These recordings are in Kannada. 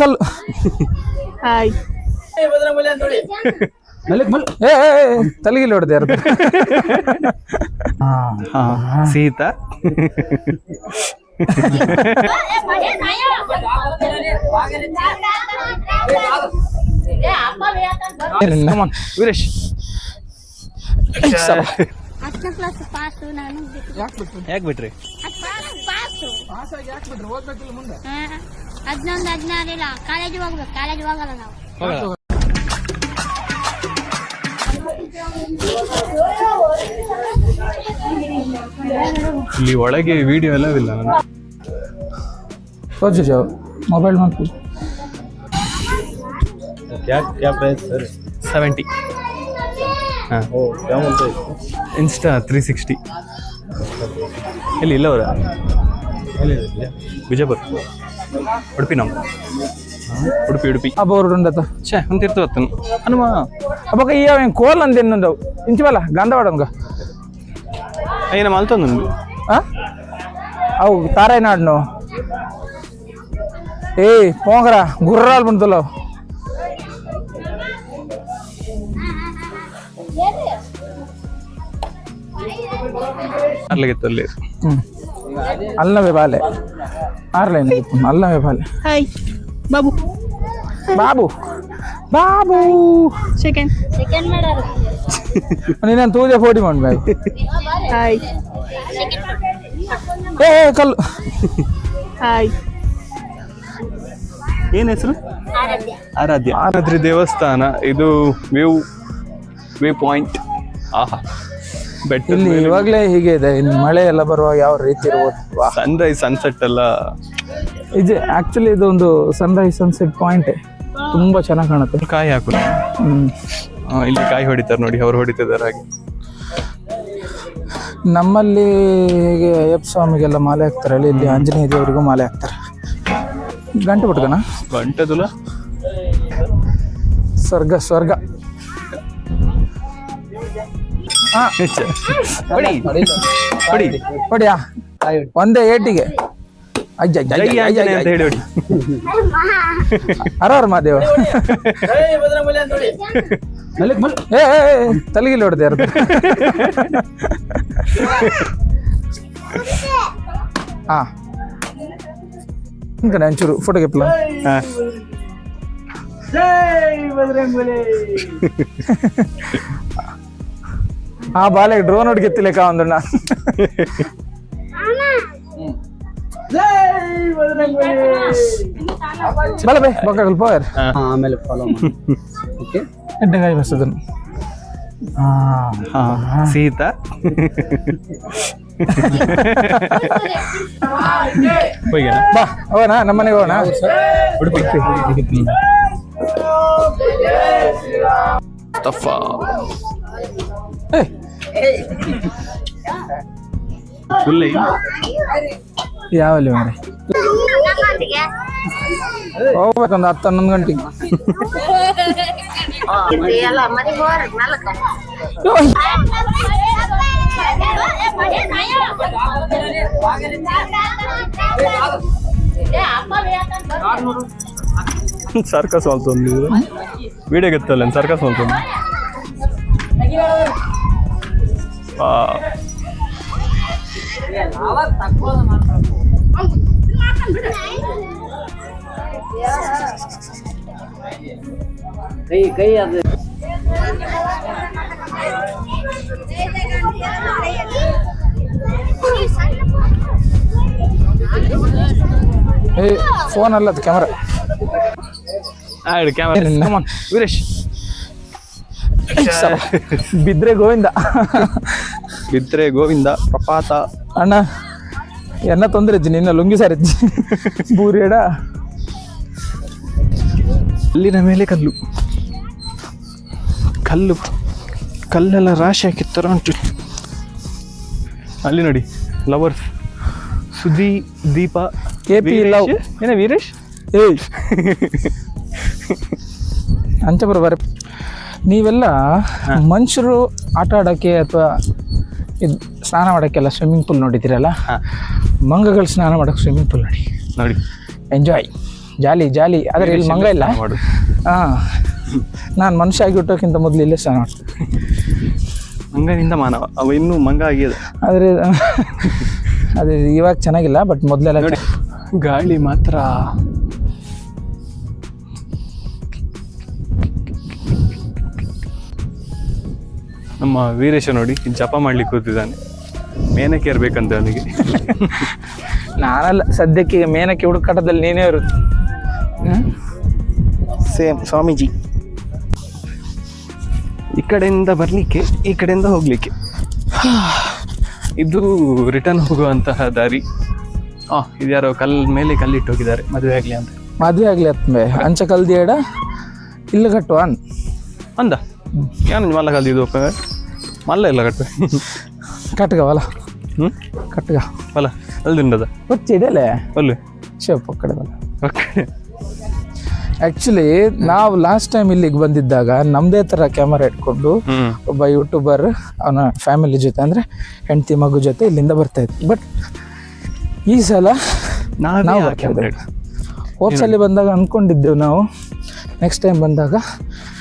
ಕಲ್ಲು ಹಾಯ್ ತಲೆಗಿಲ್ಲ ಹೊಡೆದ ಯಾರು ಸೀತಾ ವೀರೇಶ್ ಯಾಕೆ ಬಿಟ್ರಿ? 11 ಕಾಲೇಜ್ ಹೋಗ್ಬೇಕು, ಕಾಲೇಜ್ ಹೋಗಲ್ಲ ನಾವು. ಇಲ್ಲಿ ಒಳಗೆ ವಿಡಿಯೋ ಎಲ್ಲ ಇಲ್ಲ. सोचो जाओ मोबाइल में क्या प्राइस सर? 70. हाँ ओ क्या बोलते हैं? ಇನ್ಸ್ಟಾ 360 ಇಲ್ಲ ಅವರ ಬಿಜಾಪುರ ಉಡುಪಿ ನಾವು ಉಡುಪಿ अब और ఉండత ಛೇ ಅಂತಿರ್ತವತ್ತು ಹನುಮ ಅಬ್ಬಕ ಇಯ ಕೋಲ್ ಅಂತ ಇನ್ನೊಂದು ಇಂಚಿವಲ್ಲ ಗಂಧವಾಡಂಗ అయిన మల్తోంది అవు తారాయనాడును ఏ పోంగరా గుర్రాలు పంతులో అర్లగిత్తలే అల్లవే బాలే ఆర్లేని అల్లవే బాలే ಹಾಯ್ ಬಾಬು బాబు బాబు ಸೆಕೆಂಡ್ ಮಾಡೋರು. ನೀನು ತೂಜೆ ಫೋಟಿ ಮಾಡ್ಬೇಕು ಹಾಯ್ ಏ ಕಲ್ಲು ಹಾಯ್ ಏನ್ ಹೆಸರು? ಆರಾಧ್ಯ ದೇವಸ್ಥಾನ. ಇದು ವ್ಯೂ ಪಾಯಿಂಟ್. ಆಹಾ ಬೆಟ್ಟ ಇಲ್ಲಿ ಇವಾಗಲೇ ಹೀಗೆ ಇದೆ. ಇನ್ನು ಮಳೆ ಎಲ್ಲ ಬರುವಾಗ ಯಾವ ರೀತಿ ಇರ್ಬೋದು. ಸನ್ರೈಸ್ ಸನ್ಸೆಟ್ ಎಲ್ಲ ಇದು ಆಕ್ಚುಲಿ ಇದೊಂದು ಸನ್ರೈಸ್ ಸನ್ಸೆಟ್ ಪಾಯಿಂಟ್ ತುಂಬಾ ಚೆನ್ನಾಗಿ ಕಾಣುತ್ತೆ. ಕಾಯಿ ಹಾಕುದು. ಇಲ್ಲಿ ಕಾಯಿ ಹೊಡಿತಾರೆ ನೋಡಿ, ಅವ್ರು ಹೊಡಿತಿದ್ದಾರೆ ಹಾಗೆ. ನಮ್ಮಲ್ಲಿ ಹೇಗೆ ಅಯ್ಯಪ್ಪ ಸ್ವಾಮಿಗೆಲ್ಲ ಮಾಲೆ ಹಾಕ್ತಾರೆ, ಇಲ್ಲಿ ಆಂಜನೇಯ ದೇವರಿಗೂ ಮಾಲೆ ಹಾಕ್ತಾರೆ. ಗಂಟೆ ಬಿಟ್ಕಣ ಗಂಟೆದುಲ ಸ್ವರ್ಗ ಹೊಡಿಯಾ ಒಂದೇ ಏಟಿಗೆ ಅಂತ ಹೇಳಿ ಹೊಡಿ. ಅರವರ್ ಮಾದೇವ ತಲೆಗಿಲ್ಲ ಹೊಡೆದ ಯಾರು ಹಾ ಕಡೆ ಒಂಚೂರು ಫೋಟೋ ಕೆಪ್ಪಲ ಆ ಬಾಲೆ ಡ್ರೋನ್ ಹೊಡ್ಗೆತ್ತಿಲೆಕ್ಕ ಒಂದಣ್ಣ ಬಲ ಬೇ ಬೊಕ್ಕ ಪೋಯರ್ ಆಮೇಲೆ ಫಾಲೋ ಮಾಡಿ. ಓಕೆ ಎಡ್ಡೆಗಾಯಿ ಬರ್ತದನ್ನು ಸೀತಾ ಹೋಗ್ಯಾನ ಬಾ ಹೋಗೋಣ ನಮ್ಮನೆಗೆ ಹೋಗೋಣ. ಉಡುಪಿ ತಫ ಫುಲ್ ಯಾವಲ್ಲಿ ಮಾರೆ ಹೋಗ್ಬೇಕಂದು 10-11 ಗಂಟೆಗೆ. ಸರ್ಕಸ್ ಮಾಡ್ತೊಂದು ವಿಡಿಯೋಗೆ ಎತ್ತಲ್ಲ ಸರ್ಕಸ್ ಮಾಡ್ತೊಂದು. ಕೈ ಅದು ಫೋನ್ ಅಲ್ಲ ಅದು ಕ್ಯಾಮರಾ. ಕ್ಯಾಮರಾ ವೀರೇಶ್ ಬಿದ್ರೆ ಗೋವಿಂದ ಪ್ರಪಾತ ಅಣ್ಣ ಎನ್ನ ತೊಂದರೆ ಇಜ್ಜಿ ನಿನ್ನ ಲುಂಗಿ ಸಾರಿಜ್ಜಿ ಬೂರೇಡ ಅಲ್ಲಿನ ಮೇಲೆ ಕಲ್ಲೆಲ್ಲ ರಾಶಿ ಹಾಕಿತ್ತರ ಉಂಟು. ಅಲ್ಲಿ ನೋಡಿ ಲವರ್ಸ್ ಸುದಿ ದೀಪ KP ಲವ್ ಏನ ವೀರೇಶ್ ಏಯ್ ಅಂಚಪುರ ಬರ. ನೀವೆಲ್ಲ ಮನುಷ್ಯರು ಆಟ ಆಡೋಕ್ಕೆ ಅಥವಾ ಇದು ಸ್ನಾನ ಮಾಡೋಕ್ಕೆಲ್ಲ ಸ್ವಿಮ್ಮಿಂಗ್ ಪೂಲ್ ನೋಡಿದ್ದೀರಲ್ಲ, ಮಂಗಗಳು ಸ್ನಾನ ಮಾಡೋಕ್ಕೆ ಸ್ವಿಮ್ಮಿಂಗ್ ಪೂಲ್ ನೋಡಿ ನೋಡಿ ಎಂಜಾಯ್. ಜಾಲಿ ಜಾಲಿ ಆದರೆ ಇಲ್ಲಿ ಮಂಗ ಇಲ್ಲ. ಮಾಡು. ಹಾಂ, ನಾನು ಮನುಷ್ಯ ಆಗಿ ಹುಟ್ಟೋಕ್ಕಿಂತ ಮೊದಲು ಇಲ್ಲೇ ಸ್ನಾನ ಮಾಡ್ತೀನಿ. ಮಂಗನಿಂದ ಮಾನವ, ಅವ ಇನ್ನೂ ಮಂಗ ಆಗಿದೆ. ಆದರೆ ಅದು ಇವಾಗ ಚೆನ್ನಾಗಿಲ್ಲ, ಬಟ್ ಮೊದಲೆಲ್ಲ ನೋಡಿ ಗಾಳಿ ಮಾತ್ರ. ನಮ್ಮ ವೀರೇಶ ನೋಡಿ ಜಪ ಮಾಡ್ಲಿಕ್ಕೆ ಕೂತಿದ್ದಾನೆ. ಮೇನಕ್ಕೆ ಇರ್ಬೇಕಂತ ಅವನಿಗೆ. ನಾನಲ್ಲ, ಸದ್ಯಕ್ಕೆ ಈಗ ಮೇನಕ್ಕೆ ಹುಡುಕಾಟದಲ್ಲಿ ನೀನೇ ಇರುತ್ತೆ. ಸೇಮ್ ಸ್ವಾಮೀಜಿ. ಈ ಕಡೆಯಿಂದ ಬರ್ಲಿಕ್ಕೆ, ಈ ಕಡೆಯಿಂದ ಹೋಗ್ಲಿಕ್ಕೆ. ಇದು ರಿಟರ್ನ್ ಹೋಗುವಂತಹ ದಾರಿ. ಇದ್ಯಾರೋ ಮೇಲೆ ಕಲ್ಲಿಟ್ಟು ಹೋಗಿದ್ದಾರೆ ಮದುವೆ ಆಗ್ಲಿ ಅಂತ. ಮದುವೆ ಆಗಲಿ ಅತ್ಮೆ ಅಂಚ ಕಲ್ದಿ ಎಡ ಇಲ್ಲ ಕಟ್ಟುವ ಅಂದ ಏನು ಮಲ್ಲ ಕಲ್ದಿದ್ದು ಮಲ್ಲ ಇಲ್ಲ ಕಟ್ಟುವೆ ಕಟ್ಗವಲ್ಲ. ಹ್ಞೂ ಕಟ್ಗ ಅಲ್ಲ ಅಲ್ದಿಂಡದ ಗೊತ್ತಿಡಲೆ ಅಲ್ಲು ಶಿವಪ್ಪ ಕಡೆದಲ್ಲ. ಆ್ಯಕ್ಚುಲಿ ನಾವು ಲಾಸ್ಟ್ ಟೈಮ್ ಇಲ್ಲಿಗೆ ಬಂದಿದ್ದಾಗ ನಮ್ಮದೇ ಥರ ಕ್ಯಾಮರಾ ಇಟ್ಕೊಂಡು ಒಬ್ಬ ಯೂಟ್ಯೂಬರ್ ಅವನ ಫ್ಯಾಮಿಲಿ ಜೊತೆ ಅಂದರೆ ಹೆಂಡತಿ ಮಗು ಜೊತೆ ಇಲ್ಲಿಂದ ಬರ್ತಾಯಿದ್ವಿ. ಬಟ್ ಈ ಸಲ ನಾವು ಹೋದ್ಸಲಿ ಬಂದಾಗ ಅಂದ್ಕೊಂಡಿದ್ದೆವು ನಾವು ನೆಕ್ಸ್ಟ್ ಟೈಮ್ ಬಂದಾಗ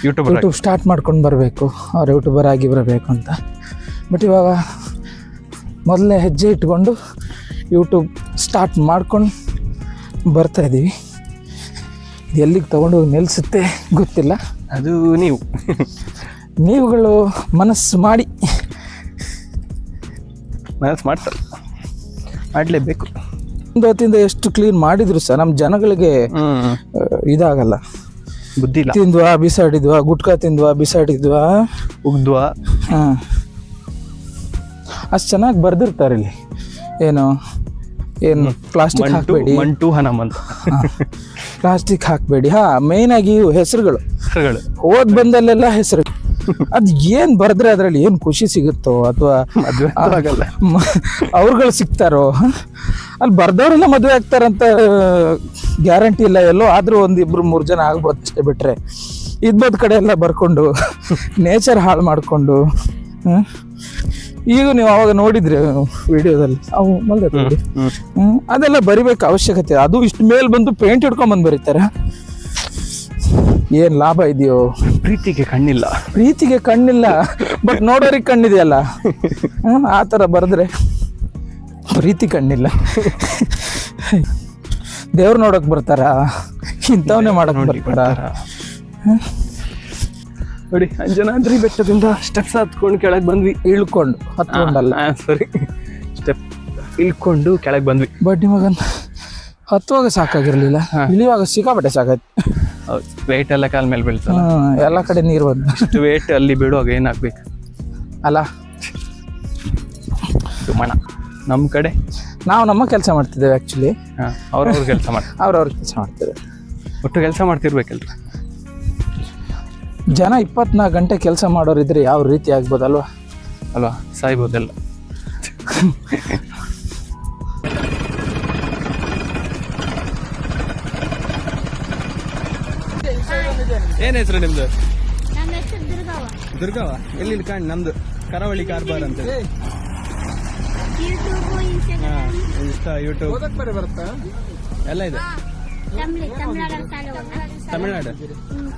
ಯೂಟ್ಯೂಬ್ ಸ್ಟಾರ್ಟ್ ಮಾಡ್ಕೊಂಡು ಬರಬೇಕು, ಅವ್ರು ಯೂಟ್ಯೂಬರ್ ಆಗಿ ಬರಬೇಕು ಅಂತ. ಬಟ್ ಇವಾಗ ಮೊದಲನೇ ಹೆಜ್ಜೆ ಇಟ್ಕೊಂಡು ಯೂಟ್ಯೂಬ್ ಸ್ಟಾರ್ಟ್ ಮಾಡ್ಕೊಂಡು ಬರ್ತಾಯಿದ್ದೀವಿ. ಇದು ಎಲ್ಲಿಗೆ ತೊಗೊಂಡೋಗಿ ನಿಲ್ಲಿಸುತ್ತೆ ಗೊತ್ತಿಲ್ಲ. ಅದು ನೀವುಗಳು ಮನಸ್ಸು ಮಾಡ್ತಾರೆ, ಮಾಡಲೇಬೇಕು. ಒಂದು ಹೊತ್ತಿಂದ ಎಷ್ಟು ಕ್ಲೀನ್ ಮಾಡಿದ್ರು ಸಹ ನಮ್ಮ ಜನಗಳಿಗೆ ಇದಾಗಲ್ಲ. ಬುದ್ಧಿ ಇಲ್ಲ. ತಿಂದ್ವಾ ಬಿಸಾಡಿದ್ವಾ, ಗುಟ್ಕಾ ತಿಂದ್ವಾ ಬಿಸಾಡಿದ್ವಾ, ಉಗ್ದ್ವಾ. ಹಾಂ, ಅಷ್ಟು ಚೆನ್ನಾಗಿ ಬರ್ದಿರ್ತಾರೆ ಇಲ್ಲಿ. ಏನು ಪ್ಲಾಸ್ಟಿಕ್ ಹಾಕಬೇಡಿ, ಮಂಟು ಹನಮಂತ, ಪ್ಲಾಸ್ಟಿಕ್ ಹಾಕಬೇಡಿ. ಮೇಯ್ನಾಗಿ ಹೆಸರುಗಳು ಓದ್ ಬಂದಲ್ಲೆಲ್ಲ ಹೆಸರು. ಅದು ಏನು ಬರೆದ್ರೆ ಅದರಲ್ಲಿ ಏನು ಖುಷಿ ಸಿಗುತ್ತೋ ಅಥವಾ ಆಗಲ್ಲ ಅವ್ರುಗಳು ಸಿಗ್ತಾರೋ. ಅಲ್ಲಿ ಬರ್ದವ್ರೆಲ್ಲ ಮದುವೆ ಆಗ್ತಾರಂತ ಗ್ಯಾರಂಟಿ ಇಲ್ಲ. ಎಲ್ಲೋ ಆದರೂ 1-2-3 ಜನ ಆಗ್ಬೋದು ಅಷ್ಟೇ. ಬಿಟ್ರೆ ಇದ್ಬದ್ ಕಡೆ ಎಲ್ಲ ಬರ್ಕೊಂಡು ನೇಚರ್ ಹಾಳು ಮಾಡಿಕೊಂಡು. ಈಗ ನೀವು ಅವಾಗ ನೋಡಿದ್ರಿ ವಿಡಿಯೋದಲ್ಲಿ ಅವು ಮಲ್ದ ಅದೆಲ್ಲ ಬರಿಬೇಕು ಅವಶ್ಯಕತೆ. ಅದು ಇಷ್ಟು ಮೇಲೆ ಬಂದು ಪೇಂಟ್ ಹಿಡ್ಕೊಂಬಂದು ಬರೀತಾರೆ. ಏನು ಲಾಭ ಇದೆಯೋ? ಪ್ರೀತಿಗೆ ಕಣ್ಣಿಲ್ಲ, ಪ್ರೀತಿಗೆ ಕಣ್ಣಿಲ್ಲ, ಬಟ್ ನೋಡೋರಿಗೆ ಕಣ್ಣಿದೆಯಲ್ಲ. ಆ ಥರ ಬರೆದ್ರೆ ಪ್ರೀತಿ ಕಣ್ಣಿಲ್ಲ. ದೇವ್ರು ನೋಡೋಕೆ ಬರ್ತಾರ, ಇಂಥವನ್ನೇ ಮಾಡೋಕೆ ಬರ್ತಾರ. ನೋಡಿ ಅಂಜನಾದ್ರಿ ಬೆಟ್ಟದಿಂದ ಸ್ಟೆಪ್ಸ್ ಹತ್ಕೊಂಡು ಕೆಳಗೆ ಬಂದ್ವಿ. ಇಳ್ಕೊಂಡು ಹತ್ಕೊಂಡಲ್ಲ, ಸರಿ, ಸ್ಟೆಪ್ ಇಳ್ಕೊಂಡು ಕೆಳಗೆ ಬಂದ್ವಿ. ಬಡ್ಡಿ ಮಗನ್ ಹತ್ತುವಾಗ ಸಾಕಾಗಿರ್ಲಿಲ್ಲ, ಇಳಿಯುವಾಗ ಸಿಕ್ಕಾಪಟ್ಟೆ ಸಾಕಾಯ್ತು. ಹೌದು, ವೇಟ್ ಎಲ್ಲ ಕಾಲ ಮೇಲೆ ಬೀಳ್ತಲ್ಲ, ಎಲ್ಲ ಕಡೆ ನೀರು ಬಂದು ಅಷ್ಟು ವೇಟ್ ಅಲ್ಲಿ ಬೀಳುವಾಗ ಏನಾಗ್ಬೇಕು ಅಲ್ಲ. ಮಣ ನಮ್ಮ ಕಡೆ ನಾವು ನಮ್ಮ ಕೆಲಸ ಮಾಡ್ತಿದ್ದೇವೆ. ಆ್ಯಕ್ಚುಲಿ ಅವ್ರವ್ರ ಕೆಲಸ ಮಾಡ್ತಾರೆ, ಅವ್ರವ್ರ ಕೆಲಸ ಮಾಡ್ತಿದ್ದೇವೆ. ಒಟ್ಟು ಕೆಲಸ ಮಾಡ್ತಿರ್ಬೇಕಲ್ರ. ಜನ 24 ಗಂಟೆ ಕೆಲಸ ಮಾಡೋರಿದ್ರೆ ಯಾವ ರೀತಿ ಆಗ್ಬೋದಲ್ವಾ? ಅಲ್ವಾ, ಸಾಯ್ಬೋದೆಲ್ಲ. ಏನ್ ಹೆಸರು ನಿಮ್ದು? ನನ್ನ ಹೆಸರು ದುರ್ಗವ್ವ. ದುರ್ಗವ ಎಲ್ಲಿ ಕಾಣ್? ನಮ್ದು ಕರಾವಳಿ ಕಾರ್ಬಾರ್ ಅಂತ. ಯೂಟ್ಯೂಬ್, ಇನ್ಸ್ಟಾಗ್ರಾಮ್, ಇನ್ಸ್ಟಾ, ಯೂಟ್ಯೂಬ್ ಬರುತ್ತಾ? ಎಲ್ಲ ಇದೆ. ತಮಿಳ್ನಾಡು ತಮಿಳ್ನಾಡು,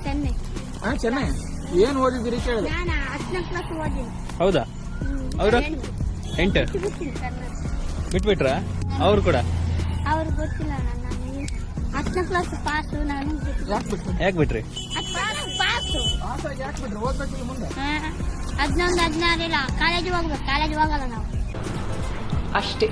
ಚೆನ್ನೈ. ಚೆನ್ನೈ. ಏನು ಓದಿದ್ದೀರಿ ಕೇಳಿದೆ? ನಾನು 10ನೇ ಕ್ಲಾಸ್ ಓದಿನಿ. ಹೌದಾ? ಅವರು 8 ಬಿಟ್ಬಿಟ್ರ? ಅವ್ರು ಕೂಡ ಅವ್ರು ಗೊತ್ತಿಲ್ಲ. ನಾನು 10ನೇ ಕ್ಲಾಸ್ ಪಾಸು. ನಾನು ಯಾಕೆ ಬಿಟ್ರಿ? 11, 16 ಇಲ್ಲ. ಕಾಲೇಜ್ ಹೋಗ್ಬೇಕು, ಕಾಲೇಜ್ ಹೋಗಲ್ಲ ನಾವು ಅಷ್ಟೇ.